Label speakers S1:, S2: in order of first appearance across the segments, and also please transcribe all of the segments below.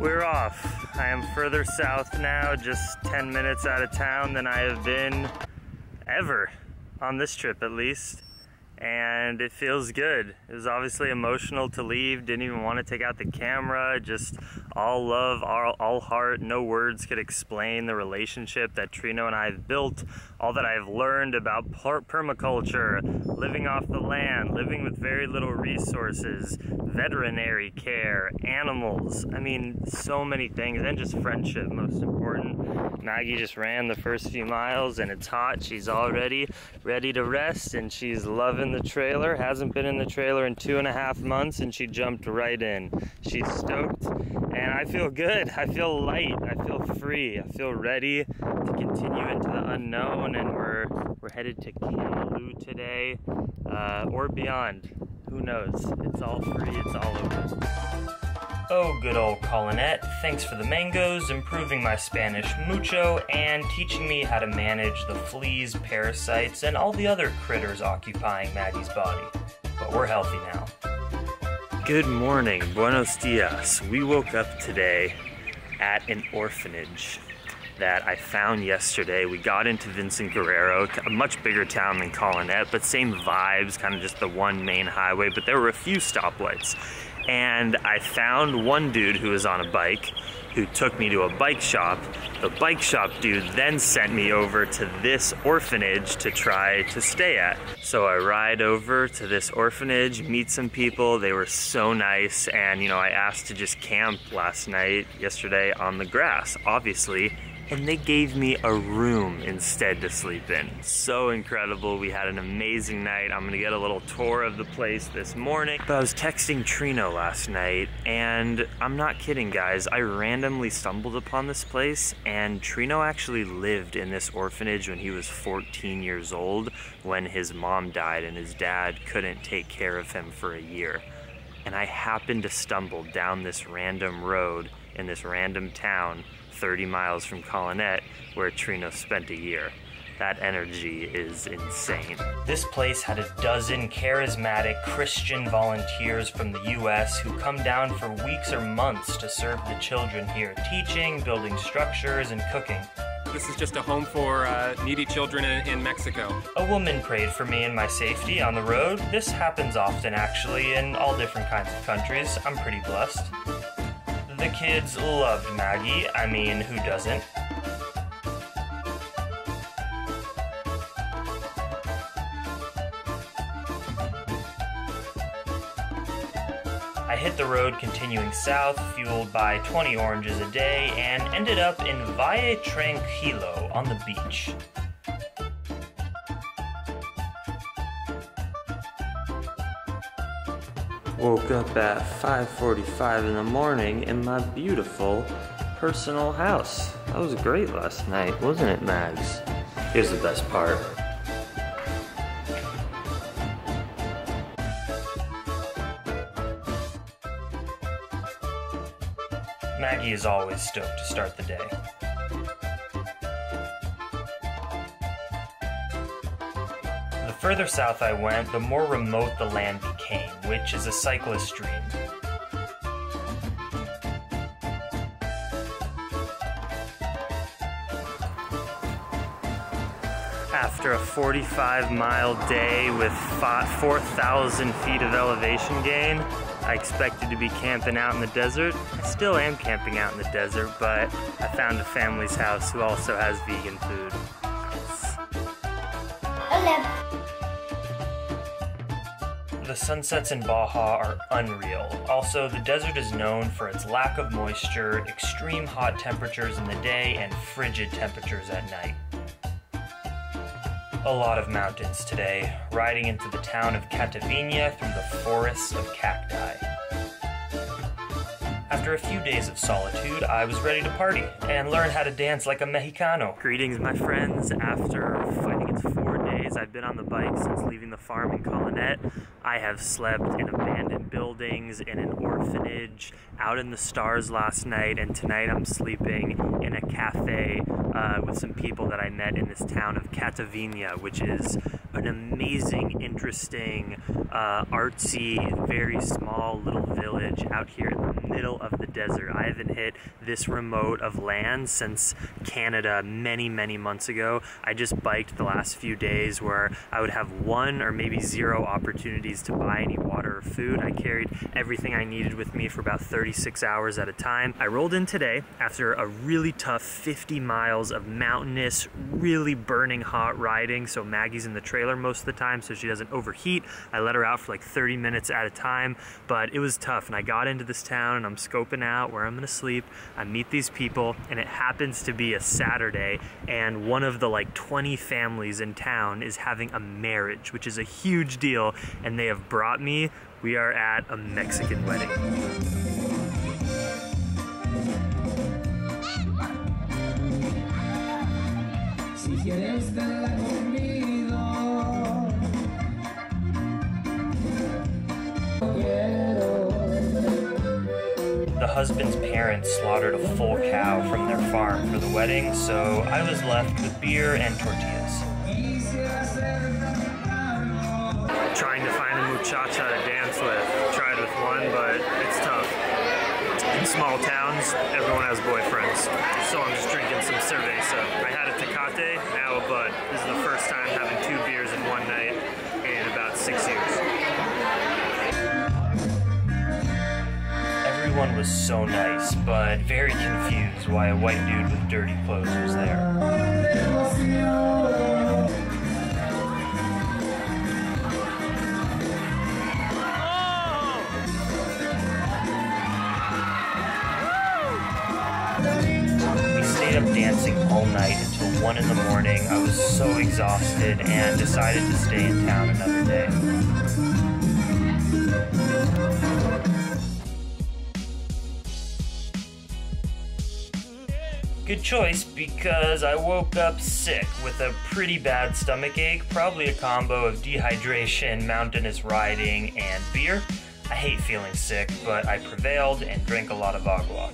S1: We're off. I am further south now, just 10 minutes out of town than I have been ever, on this trip at least. And it feels good. It was obviously emotional to leave, didn't even want to take out the camera, just all love, all heart. No words could explain the relationship that Trino and I have built, all that I've learned about permaculture, living off the land, living with very little resources, veterinary care, animals. I mean, so many things, and just friendship, most important. Maggie just ran the first few miles and it's hot. She's already ready to rest and she's loving the trailer. Hasn't been in the trailer in 2.5 months and she jumped right in. She's stoked and I feel good. I feel light. I feel free. I feel ready to continue into the unknown, and we're headed to Kamloops today or beyond. Who knows? It's all free. It's all open. Oh, good old Colonet, thanks for the mangoes, improving my Spanish mucho, and teaching me how to manage the fleas, parasites, and all the other critters occupying Maggie's body. But we're healthy now. Good morning, buenos dias. We woke up today at an orphanage that I found yesterday. We got into Vincent Guerrero, a much bigger town than Colonet, but same vibes, kind of just the one main highway, but there were a few stoplights. And I found one dude who was on a bike who took me to a bike shop. The bike shop dude then sent me over to this orphanage to try to stay at. So I ride over to this orphanage, meet some people. They were so nice, and I asked to just camp yesterday on the grass, obviously. And they gave me a room instead to sleep in. So incredible. We had an amazing night. I'm gonna get a little tour of the place this morning. But I was texting Trino last night, and I'm not kidding, guys. I randomly stumbled upon this place, and Trino actually lived in this orphanage when he was 14 years old, when his mom died and his dad couldn't take care of him for a year. And I happened to stumble down this random road in this random town 30 miles from Colonet, where Trino spent a year. That energy is insane. This place had a dozen charismatic Christian volunteers from the US who come down for weeks or months to serve the children here, teaching, building structures, and cooking.
S2: This is just a home for needy children in Mexico.
S1: A woman prayed for me and my safety on the road. This happens often, actually, in all different kinds of countries. I'm pretty blessed. The kids loved Maggie. I mean, who doesn't? I hit the road continuing south, fueled by 20 oranges a day, and ended up in Valle Tranquilo on the beach. Woke up at 5:45 in the morning in my beautiful personal house. That was great last night, wasn't it, Mags? Here's the best part. Maggie is always stoked to start the day. The further south I went, the more remote the land became, which is a cyclist dream. After a 45-mile day with 4,000 feet of elevation gain, I expected to be camping out in the desert. I still am camping out in the desert, but I found a family's house who also has vegan food. The sunsets in Baja are unreal. Also, the desert is known for its lack of moisture, extreme hot temperatures in the day, and frigid temperatures at night. A lot of mountains today, riding into the town of Catavina through the forests of cacti. After a few days of solitude, I was ready to party and learn how to dance like a Mexicano. Greetings, my friends. After, I think it's 4 days I've been on the bike since leaving the farm in Colonet. I have slept in abandoned buildings, in an orphanage, out in the stars last night, and tonight I'm sleeping in a cafe with some people that I met in this town of Catavina, which is an amazing, interesting, artsy, very small little village out here in the middle of the desert. I haven't hit this remote of land since Canada many months ago. I just biked the last few days where I would have 1 or maybe 0 opportunities to buy any water or food. I carried everything I needed with me for about 36 hours at a time. I rolled in today after a really tough 50 miles of mountainous, really burning hot riding. So Maggie's in the trailer most of the time so she doesn't overheat. I let her out for like 30 minutes at a time, but it was tough. And I got into this town and I'm scoping out where I'm gonna sleep. I meet these people and it happens to be a Saturday, and one of the like 20 families in town is having a marriage, which is a huge deal, and they have brought me. We are at a Mexican wedding. The husband's parents slaughtered a full cow from their farm for the wedding, so I was left with beer and tortillas. Trying to find a muchacha to dance with. Tried with one, but it's tough. In small towns, everyone has boyfriends, so I'm just drinking some cerveza. I had a Tecate, now a Bud. This is the first time having 2 beers in one night in about 6 years. Everyone was so nice, but very confused why a white dude with dirty clothes was there. We stayed up dancing all night until 1 in the morning. I was so exhausted and decided to stay in town another day. Good choice, because I woke up sick with a pretty bad stomach ache, probably a combo of dehydration, mountainous riding, and beer. I hate feeling sick, but I prevailed and drank a lot of agua.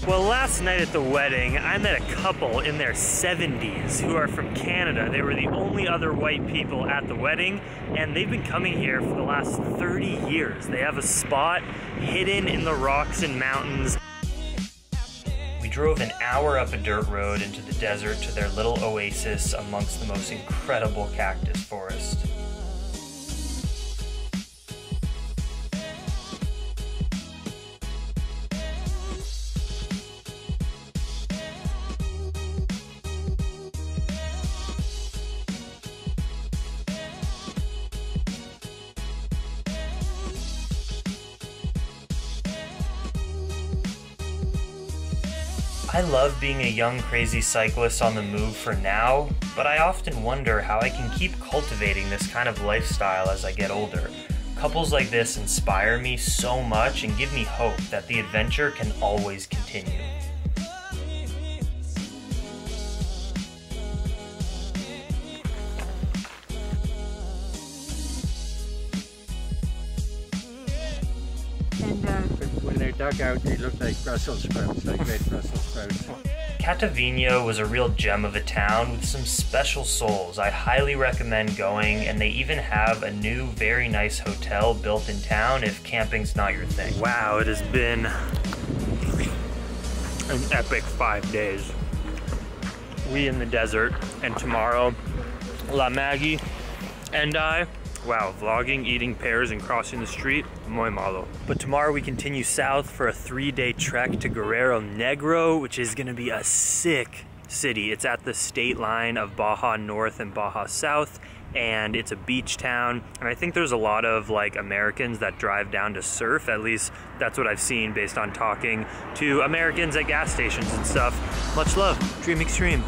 S1: Well, last night at the wedding, I met a couple in their 70s who are from Canada. They were the only other white people at the wedding, and they've been coming here for the last 30 years. They have a spot hidden in the rocks and mountains. We drove an hour up a dirt road into the desert to their little oasis amongst the most incredible cactus forest. I love being a young, crazy cyclist on the move for now, but I often wonder how I can keep cultivating this kind of lifestyle as I get older. Couples like this inspire me so much and give me hope that the adventure can always continue.
S3: When they're dug out, they look like Brussels sprouts, like red Brussels sprouts.
S1: Catavina was a real gem of a town with some special souls. I highly recommend going, and they even have a new, very nice hotel built in town if camping's not your thing. Wow, it has been an epic 5 days. We in the desert, and tomorrow, La Maggie and I, wow, vlogging, eating pears, and crossing the street, muy malo. But tomorrow we continue south for a 3-day trek to Guerrero Negro, which is gonna be a sick city. It's at the state line of Baja North and Baja South, and it's a beach town. And I think there's a lot of like Americans that drive down to surf. At least that's what I've seen based on talking to Americans at gas stations and stuff. Much love, Dream Extreme.